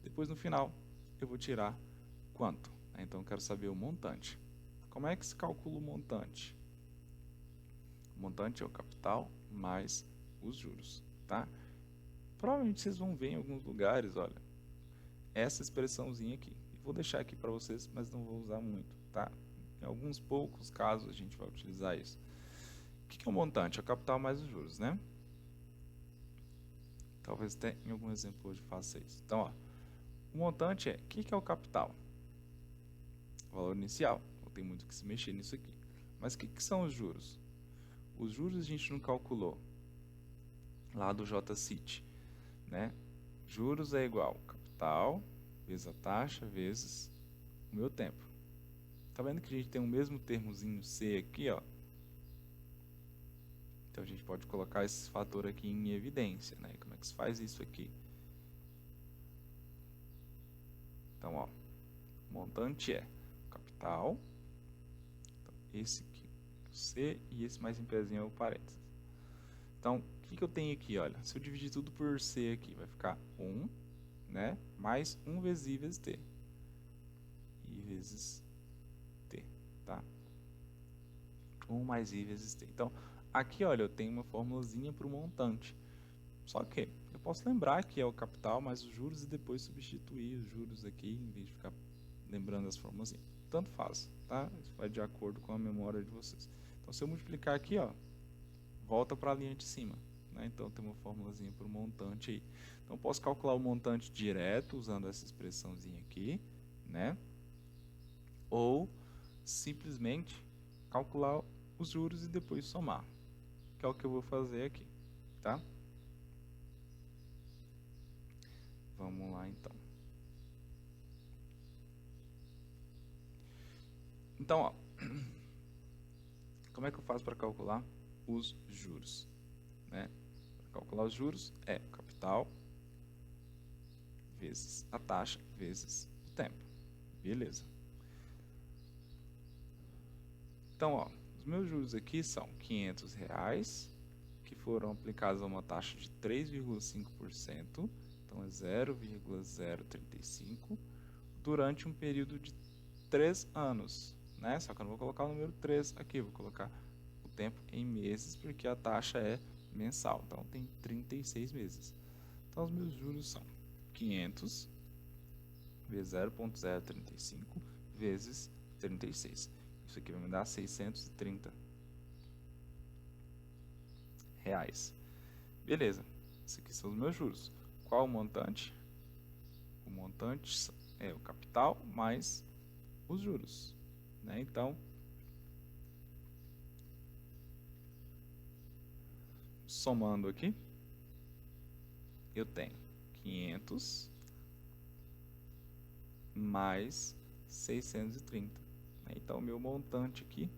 Speaker 1: Depois, no final, eu vou tirar quanto? Então, eu quero saber o montante. Como é que se calcula o montante? O montante é o capital mais os juros, tá? Provavelmente vocês vão ver em alguns lugares, olha, essa expressãozinha aqui. Vou deixar aqui para vocês, mas não vou usar muito, tá? Em alguns poucos casos a gente vai utilizar isso. O que é o montante? É o capital mais os juros, né? Talvez até em algum exemplo hoje faça isso. Então, ó, o montante o que é o capital? O valor inicial. Não tem muito que se mexer nisso aqui. Mas o que são os juros? Os juros a gente não calculou lá do JCIT, né? Juros é igual capital vezes a taxa vezes o meu tempo. Tá vendo que a gente tem o mesmo termozinho C aqui, ó? Então a gente pode colocar esse fator aqui em evidência, né? Como é que se faz isso aqui? Então, ó, o montante é capital, então, esse aqui, o C, e esse mais em pezinho é o parênteses. Então, o que eu tenho aqui, olha? Se eu dividir tudo por C aqui, vai ficar 1, né? Mais 1 vezes I vezes T. I vezes T, tá? 1 mais I vezes T. Então, aqui, olha, eu tenho uma formulazinha para o montante. Só que eu posso lembrar que é o capital mais os juros e depois substituir os juros aqui, em vez de ficar lembrando as formulazinhas. Tanto faz, tá? Isso vai de acordo com a memória de vocês. Então, se eu multiplicar aqui, ó, volta para a linha de cima. Né? Então, tem uma formulazinha para o montante aí. Então, eu posso calcular o montante direto usando essa expressãozinha aqui, né? Ou simplesmente calcular os juros e depois somar, que é o que eu vou fazer aqui, tá? Vamos lá, então. Então, ó, como é que eu faço para calcular os juros? Né? calcular os juros é o capital vezes a taxa vezes o tempo. Beleza. Então, ó, os meus juros aqui são R$ 500, que foram aplicados a uma taxa de 3,5%, então é 0,035, durante um período de 3 anos, né? Só que eu não vou colocar o número 3 aqui, vou colocar o tempo em meses, porque a taxa é mensal, então tem 36 meses. Então, os meus juros são 500 vezes 0,035 vezes 36. Isso aqui vai me dar R$ 630. Beleza. Esses aqui são os meus juros. Qual o montante? O montante é o capital mais os juros, né? Então, somando aqui, eu tenho 500 mais 630. Né? Então, o meu montante aqui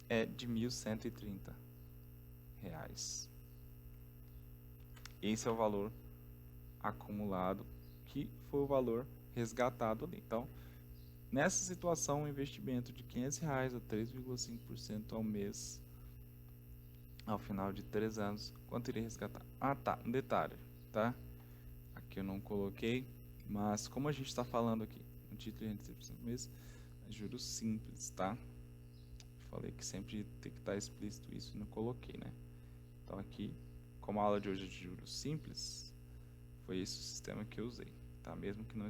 Speaker 1: é de R$ 1.130. Esse é o valor acumulado, que foi o valor resgatado ali. Então, nessa situação, um investimento de R$ 500 a 3,5% ao mês, ao final de 3 anos, quanto iria resgatar? Ah, tá, um detalhe, tá? Aqui eu não coloquei, mas como a gente está falando aqui, no título de renda de 100% por mês, é juros simples, tá? Falei que sempre tem que estar explícito isso e não coloquei, né? Então aqui, como a aula de hoje é de juros simples, foi esse o sistema que eu usei, tá? Mesmo que não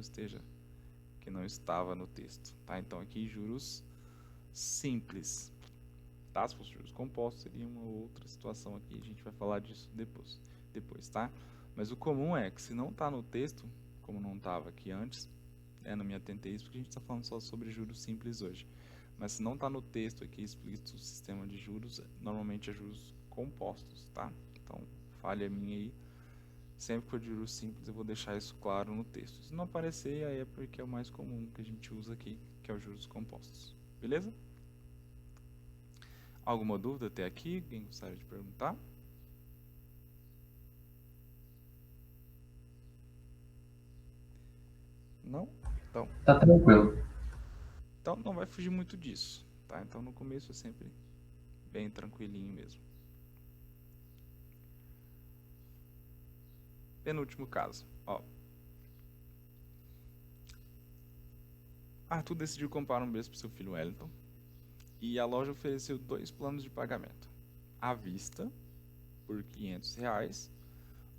Speaker 1: estava no texto, tá? Então aqui juros simples, tá? Se fosse juros compostos seria uma outra situação aqui, a gente vai falar disso depois, tá? Mas o comum é que se não está no texto, como não estava aqui antes, não me atentei isso porque a gente está falando só sobre juros simples hoje. Mas se não está no texto aqui explícito o sistema de juros, normalmente é juros compostos, tá? Então, falha minha aí. Sempre que for de juros simples, eu vou deixar isso claro no texto. Se não aparecer, aí é porque é o mais comum que a gente usa aqui, que é os juros compostos. Beleza? Alguma dúvida até aqui? Alguém gostaria de perguntar? Não? Então,
Speaker 4: Tá tranquilo.
Speaker 1: então não vai fugir muito disso, tá? Então no começo é sempre bem tranquilinho mesmo. Penúltimo caso, ó. Arthur decidiu comprar um berço para seu filho Wellington e a loja ofereceu 2 planos de pagamento: à vista, por R$ 500,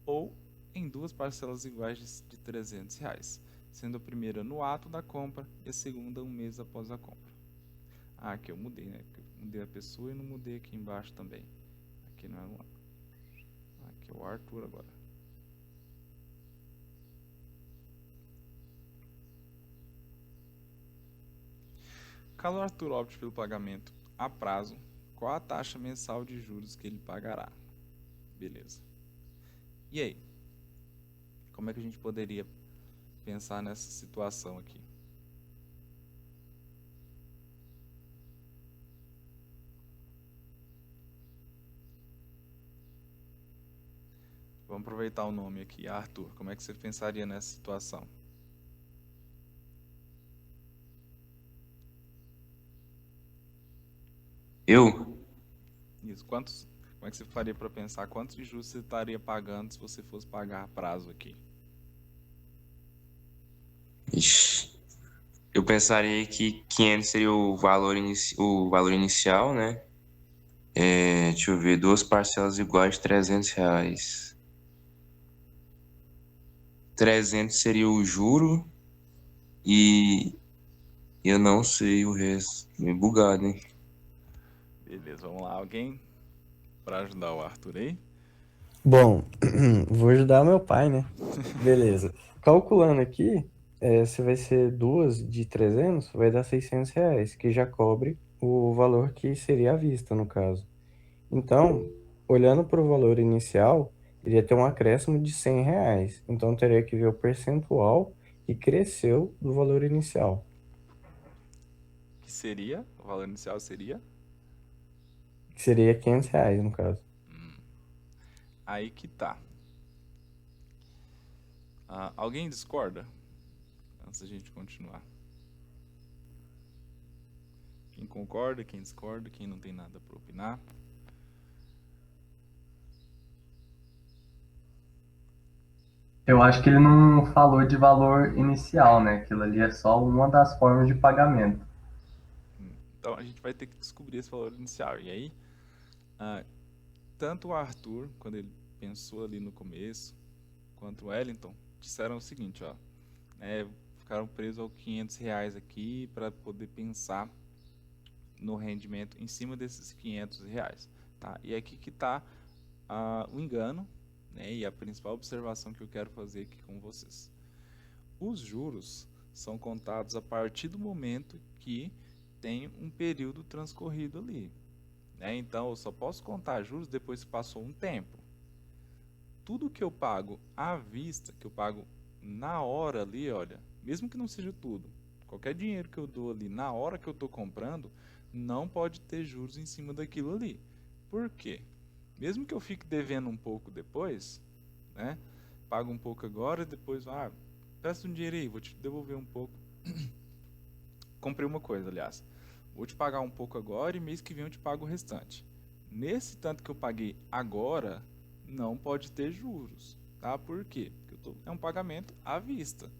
Speaker 1: ou em 2 parcelas iguais de R$ 300, sendo a primeira no ato da compra e a segunda um mês após a compra. Ah, aqui eu mudei, né? Eu mudei a pessoa e não mudei aqui embaixo também. Aqui não é o... Aqui é o Arthur agora. Caso o Arthur opte pelo pagamento a prazo, qual a taxa mensal de juros que ele pagará? Beleza. E aí? Como é que a gente poderia pensar nessa situação aqui? Vamos aproveitar o nome aqui, Arthur. Como é que você pensaria nessa situação?
Speaker 4: Eu?
Speaker 1: Isso. Como é que você faria para pensar quantos de juros você estaria pagando se você fosse pagar a prazo aqui?
Speaker 4: Ixi, eu pensaria que 500 seria o valor, o valor inicial, né? Deixa eu ver, 2 parcelas iguais de R$ 300. 300 seria o juro e eu não sei o resto. Meio bugado, hein?
Speaker 1: Beleza, vamos lá. Alguém para ajudar o Arthur aí?
Speaker 3: Bom, vou ajudar meu pai, né? Beleza. Calculando aqui, se vai ser duas de 300, vai dar R$ 600, que já cobre o valor que seria à vista, no caso. Então, olhando para o valor inicial, iria ter um acréscimo de R$ 100. Então, teria que ver o percentual que cresceu do valor inicial.
Speaker 1: Que seria, o valor inicial seria
Speaker 3: seria R$ 500 no caso.
Speaker 1: Aí que tá. Alguém discorda? Antes da gente continuar. Quem concorda, quem discorda, quem não tem nada para opinar.
Speaker 5: Eu acho que ele não falou de valor inicial, né? Aquilo ali é só uma das formas de pagamento.
Speaker 1: Então a gente vai ter que descobrir esse valor inicial. E aí, tanto o Arthur, quando ele pensou ali no começo, quanto o Wellington, disseram o seguinte, ó, ficaram presos aos R$ 500 aqui para poder pensar no rendimento em cima desses R$ 500, tá? E aqui que está o engano, né? E a principal observação que eu quero fazer aqui com vocês. Os juros são contados a partir do momento que tem um período transcorrido ali, né? Então eu só posso contar juros depois que passou um tempo. Tudo que eu pago à vista, que eu pago na hora ali, olha, mesmo que não seja tudo, qualquer dinheiro que eu dou ali na hora que eu estou comprando, não pode ter juros em cima daquilo ali. Por quê? Mesmo que eu fique devendo um pouco depois, né? Pago um pouco agora e depois, presta um dinheiro aí, vou te devolver um pouco. Comprei uma coisa, aliás. Vou te pagar um pouco agora e mês que vem eu te pago o restante. Nesse tanto que eu paguei agora, não pode ter juros, tá? Por quê? Porque é um pagamento à vista.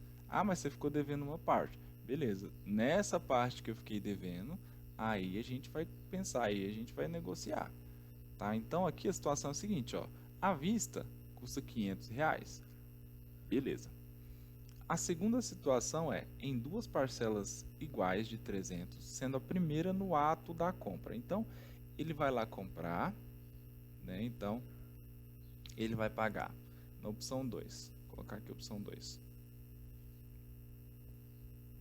Speaker 1: Mas você ficou devendo uma parte. Beleza. Nessa parte que eu fiquei devendo, aí a gente vai pensar, aí a gente vai negociar, tá? Então aqui a situação é a seguinte, ó. À vista custa R$ 500. Beleza. A segunda situação é em duas parcelas iguais de 300, sendo a primeira no ato da compra. Então, ele vai lá comprar, né? Então, ele vai pagar na opção 2. Vou colocar aqui a opção 2.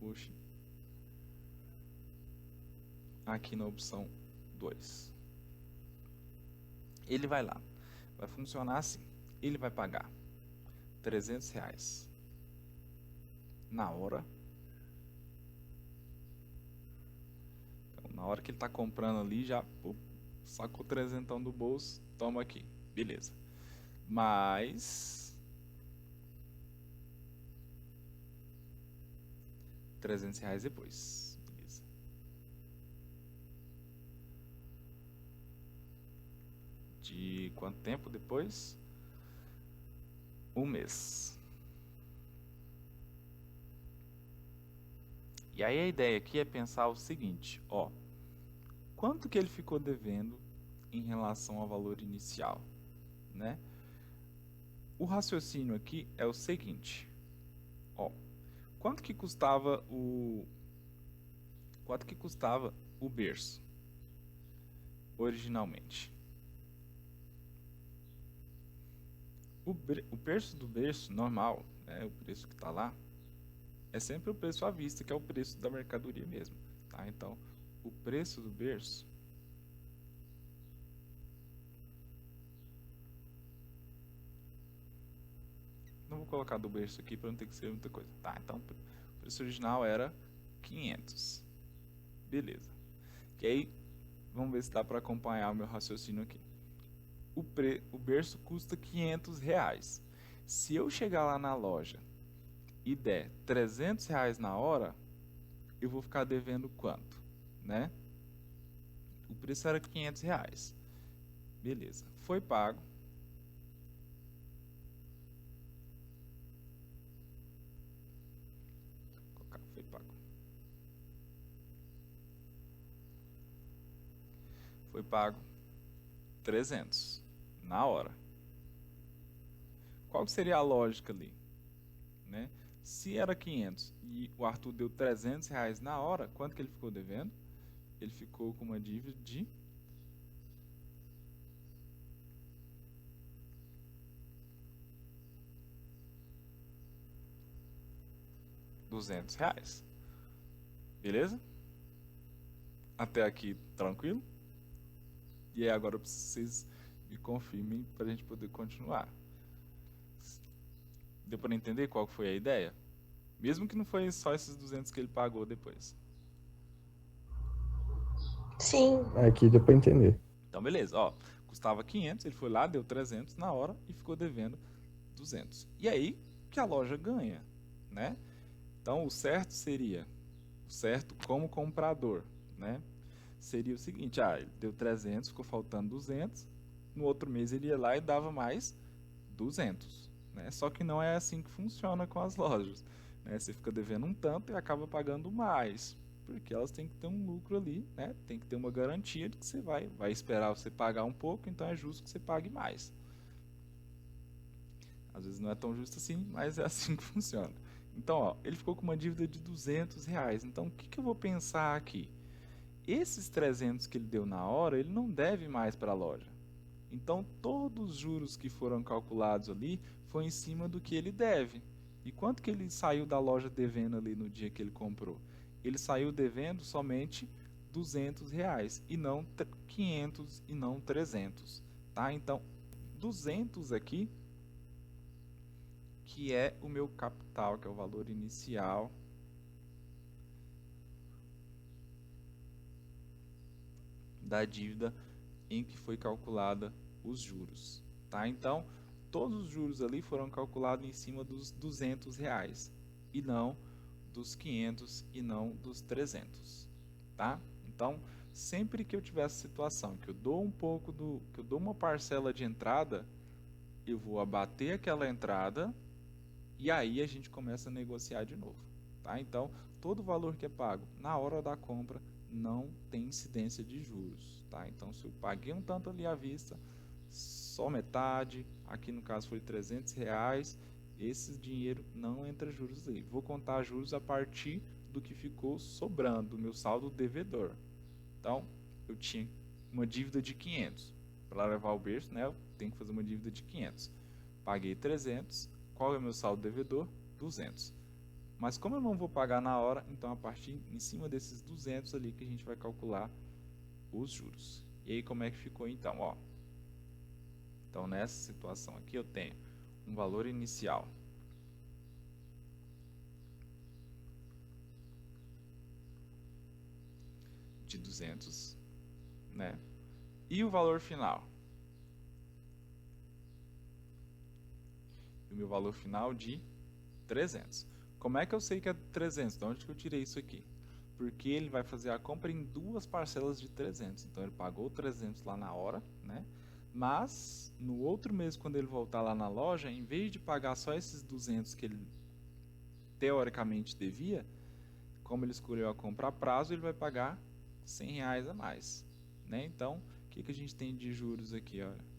Speaker 1: Puxa. Aqui na opção 2. Ele vai lá. Vai funcionar assim. Ele vai pagar R$ 300 na hora. Então, na hora que ele está comprando ali, já sacou 300 do bolso, toma aqui. Beleza. Mais R$ 300 depois. Beleza. De quanto tempo depois? Um mês. E aí a ideia aqui é pensar o seguinte, ó. Quanto que ele ficou devendo em relação ao valor inicial, né? O raciocínio aqui é o seguinte, ó. Quanto que custava o berço originalmente? O preço do berço normal, né, o preço que está lá, é sempre o preço à vista, que é o preço da mercadoria mesmo, tá? Então, o preço do berço não vou colocar do berço aqui para não ter que ser muita coisa, tá? Então, o preço original era 500. Beleza. Que aí, vamos ver se dá para acompanhar o meu raciocínio aqui. O berço custa R$ 500. Se eu chegar lá na loja e der R$ 300 na hora, eu vou ficar devendo quanto, né? O preço era R$ 500. Beleza. Foi pago. Vou colocar, foi pago. Foi pago 300 na hora. Qual seria a lógica ali, né? Se era 500 e o Arthur deu R$ 300 na hora, quanto que ele ficou devendo? Ele ficou com uma dívida de R$ 200. Beleza? Até aqui tranquilo? E aí agora eu preciso que vocês me confirmem para a gente poder continuar. Deu para entender qual foi a ideia? Mesmo que não foi só esses 200 que ele pagou depois.
Speaker 2: Sim.
Speaker 3: Aqui deu pra entender.
Speaker 1: Então, beleza, ó, custava 500, ele foi lá, deu 300 na hora e ficou devendo 200. E aí que a loja ganha, né? Então o certo como comprador, né? Seria o seguinte, ele deu 300, ficou faltando 200, no outro mês ele ia lá e dava mais 200, né? Só que não é assim que funciona com as lojas, né? Você fica devendo um tanto e acaba pagando mais, porque elas têm que ter um lucro ali, né? Tem que ter uma garantia de que você vai esperar você pagar um pouco, então é justo que você pague mais. Às vezes não é tão justo assim, mas é assim que funciona. Então, ó, ele ficou com uma dívida de R$ 200. Então, o que eu vou pensar aqui? Esses 300 que ele deu na hora, ele não deve mais para a loja. Então, todos os juros que foram calculados ali foi em cima do que ele deve. E quanto que ele saiu da loja devendo ali no dia que ele comprou? Ele saiu devendo somente R$ 200 e não 500 e não 300, tá? Então, 200 aqui, que é o meu capital, que é o valor inicial da dívida em que foi calculada os juros, tá? Então, todos os juros ali foram calculados em cima dos R$ 200 e não dos 500 e não dos 300, tá? Então, sempre que eu tiver essa situação que eu dou que eu dou uma parcela de entrada, eu vou abater aquela entrada e aí a gente começa a negociar de novo, tá? Então, todo o valor que é pago na hora da compra não tem incidência de juros, tá? Então, se eu paguei um tanto ali à vista, só metade, aqui no caso foi R$ 300, esse dinheiro não entra juros aí. Vou contar juros a partir do que ficou sobrando, do meu saldo devedor. Então, eu tinha uma dívida de 500. Para levar o berço, né, eu tenho que fazer uma dívida de 500. Paguei 300. Qual é o meu saldo devedor? 200. Mas como eu não vou pagar na hora, então a partir em cima desses 200 ali que a gente vai calcular os juros. E aí como é que ficou então? Ó, então nessa situação aqui eu tenho um valor inicial de 200, né? E o valor final? O meu valor final de 300. Como é que eu sei que é 300? De onde que eu tirei isso aqui? Porque ele vai fazer a compra em duas parcelas de 300. Então ele pagou 300 lá na hora, né? Mas no outro mês, quando ele voltar lá na loja, em vez de pagar só esses 200 que ele teoricamente devia, como ele escolheu a compra a prazo, ele vai pagar R$ 100 a mais, né? Então, o que a gente tem de juros aqui, olha?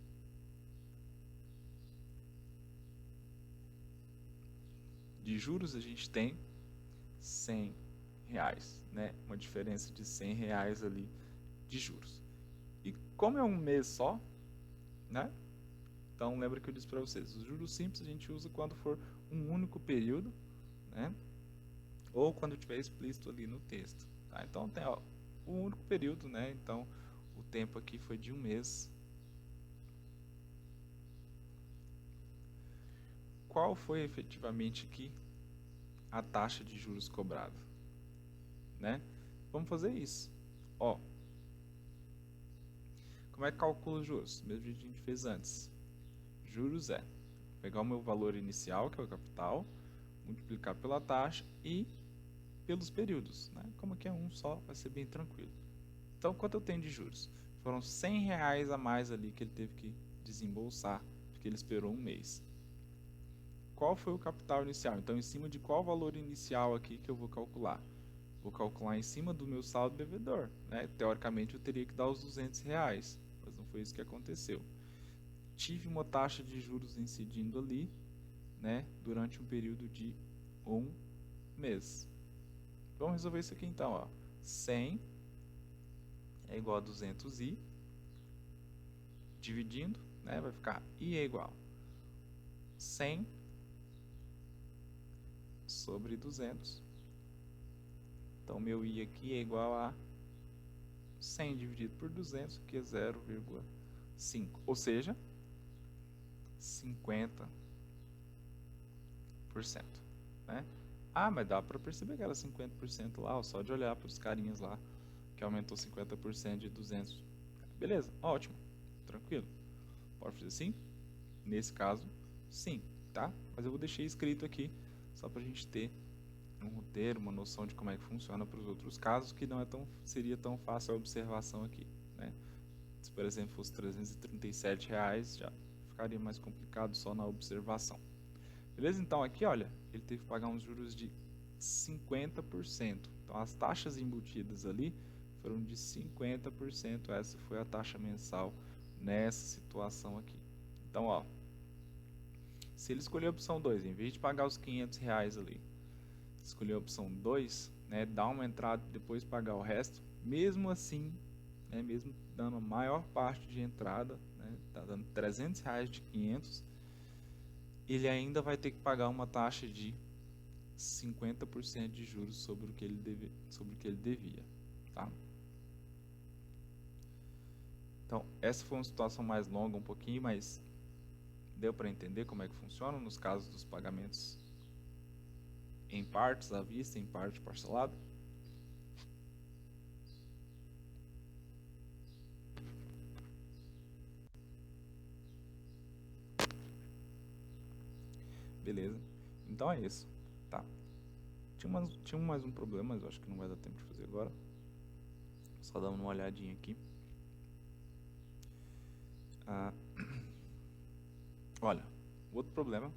Speaker 1: De juros a gente tem R$ 100, né? Uma diferença de R$ 100 ali de juros. E como é um mês só, né? Então lembra que eu disse para vocês, os juros simples a gente usa quando for um único período, né? Ou quando tiver explícito ali no texto, tá? Então tem, ó, um único período, né? Então o tempo aqui foi de um mês. Qual foi efetivamente aqui a taxa de juros cobrada, né? Vamos fazer isso. Ó, como é que calcula os juros? Mesmo que a gente fez antes. Juros é pegar o meu valor inicial, que é o capital, multiplicar pela taxa e pelos períodos, né? Como aqui é um só, vai ser bem tranquilo. Então, quanto eu tenho de juros? Foram R$ 100 a mais ali que ele teve que desembolsar, porque ele esperou um mês. Qual foi o capital inicial? Então, em cima de qual valor inicial aqui que eu vou calcular? Vou calcular em cima do meu saldo devedor, né? Teoricamente, eu teria que dar os R$ 200, mas não foi isso que aconteceu. Tive uma taxa de juros incidindo ali, né? Durante um período de um mês. Vamos resolver isso aqui então, ó. 100 é igual a 200i, dividindo, né? Vai ficar i é igual 100 sobre 200. Então, meu i aqui é igual a 100 dividido por 200, que é 0,5. Ou seja, 50%, né? Ah, mas dá para perceber que era 50% lá, ó, só de olhar para os carinhas lá, que aumentou 50% de 200. Beleza, ótimo, tranquilo. Pode fazer assim? Nesse caso, sim, tá? Mas eu vou deixar escrito aqui, só para a gente ter um roteiro, uma noção de como é que funciona para os outros casos, que não seria tão fácil a observação aqui, né? Se, por exemplo, fosse R$ 337, já ficaria mais complicado só na observação. Beleza? Então aqui, olha, ele teve que pagar uns juros de 50%. Então as taxas embutidas ali foram de 50%. Essa foi a taxa mensal nessa situação aqui. Então, ó, se ele escolher a opção 2, em vez de pagar os R$ 500 ali, escolher a opção 2, né, dar uma entrada e depois pagar o resto, mesmo assim, né, mesmo dando a maior parte de entrada, né, tá dando R$ 300 de 500, ele ainda vai ter que pagar uma taxa de 50% de juros sobre o que ele devia, tá? Então, essa foi uma situação mais longa um pouquinho, mas deu para entender como é que funciona nos casos dos pagamentos em partes à vista, em parte parcelado? Beleza, então é isso, tá? Tinha mais um problema, mas eu acho que não vai dar tempo de fazer agora. Só dar uma olhadinha aqui. Olha, outro problema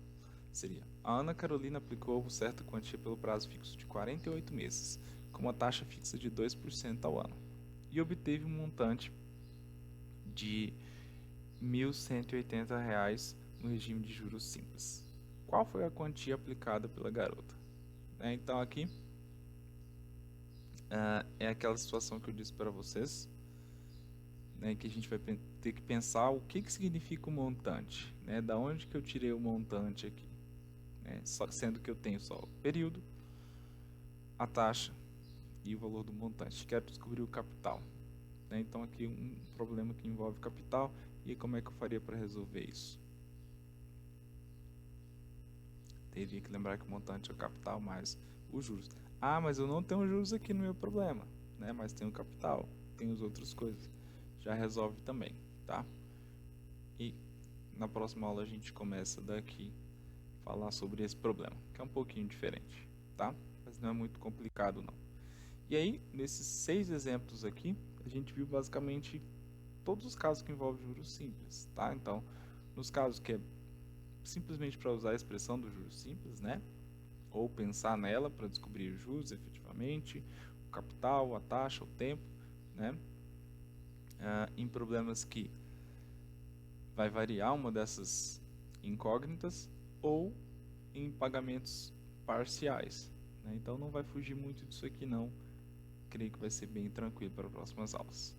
Speaker 1: seria: a Ana Carolina aplicou certa quantia pelo prazo fixo de 48 meses, com uma taxa fixa de 2% ao ano, e obteve um montante de R$ 1.180 no regime de juros simples. Qual foi a quantia aplicada pela garota? Então aqui é aquela situação que eu disse para vocês, né, que a gente vai ter que pensar o que significa o montante, né? Da onde que eu tirei o montante aqui, né? Sendo que eu tenho só o período, a taxa e o valor do montante. Quero descobrir o capital, né? Então aqui um problema que envolve capital, e como é que eu faria para resolver isso? Teria que lembrar que o montante é o capital mais os juros. Ah, mas eu não tenho juros aqui no meu problema, né? Mas tem o capital, tem as outras coisas. Já resolve também, tá? E na próxima aula a gente começa daqui a falar sobre esse problema, que é um pouquinho diferente, tá? Mas não é muito complicado não. E aí, nesses 6 exemplos aqui, a gente viu basicamente todos os casos que envolvem juros simples, tá? Então, nos casos que é simplesmente para usar a expressão do juros simples, né? Ou pensar nela para descobrir os juros efetivamente, o capital, a taxa, o tempo, né? Em problemas que vai variar uma dessas incógnitas, ou em pagamentos parciais, né? Então não vai fugir muito disso aqui não. Creio que vai ser bem tranquilo para as próximas aulas.